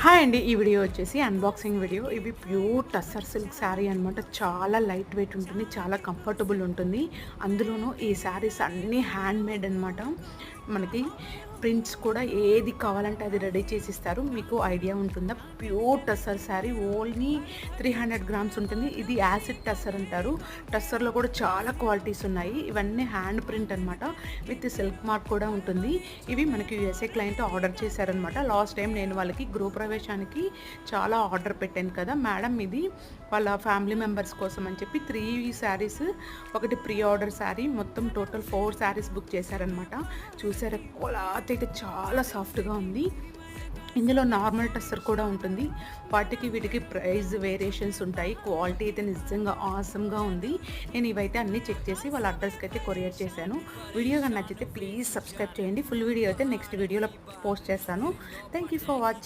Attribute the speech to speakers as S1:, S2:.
S1: Hi అండి. ఈ video వచ్చేసి అన్బాక్సింగ్ వీడియో. ఇవి ప్యూర్ టస్సర్ సిల్క్ శారీ అనమాట. చాలా లైట్ వెయిట్ ఉంటుంది, చాలా కంఫర్టబుల్ ఉంటుంది. అందులోనూ ఈ శారీస్ అన్నీ హ్యాండ్ మేడ్ అనమాట. మనకి ప్రింట్స్ కూడా ఏది కావాలంటే అది రెడీ చేసి ఇస్తారు. మీకు ఐడియా ఉంటుందా? Pure tussar sari, only 300 grams ఉంటుంది. ఇది యాసిడ్ టస్సర్ అంటారు. టస్సర్లో కూడా చాలా క్వాలిటీస్ ఉన్నాయి. ఇవన్నీ హ్యాండ్ ప్రింట్ అనమాట, విత్ సిల్క్ మార్క్ కూడా ఉంటుంది. ఇవి మనకి యూఎస్ఏ క్లయింట్ ఆర్డర్ చేశారనమాట. లాస్ట్ టైం నేను వాళ్ళకి గృహప్రవేశానికి చాలా ఆర్డర్ పెట్టాను కదా మేడం, ఇది వాళ్ళ ఫ్యామిలీ మెంబర్స్ కోసం అని చెప్పి 3 శారీస్, ఒకటి ప్రీ ఆర్డర్ శారీ, మొత్తం టోటల్ 4 శారీస్ బుక్ చేశారనమాట. చూసారా, క్లాత్ అయితే చాలా సాఫ్ట్గా ఉంది. ఇందులో నార్మల్ టస్సర్ కూడా ఉంటుంది. వాటికి వీటికి ప్రైస్ వేరియేషన్స్ ఉంటాయి. క్వాలిటీ అయితే నిజంగా ఆసమ్గా ఉంది. నేను ఇవైతే అన్నీ చెక్ చేసి వాళ్ళ అడ్రస్కి అయితే కొరియర్ చేశాను. వీడియో కానీ నచ్చితే ప్లీజ్ సబ్స్క్రైబ్ చేయండి. ఫుల్ వీడియో అయితే నెక్స్ట్ వీడియోలో పోస్ట్ చేస్తాను. Thank you for watching.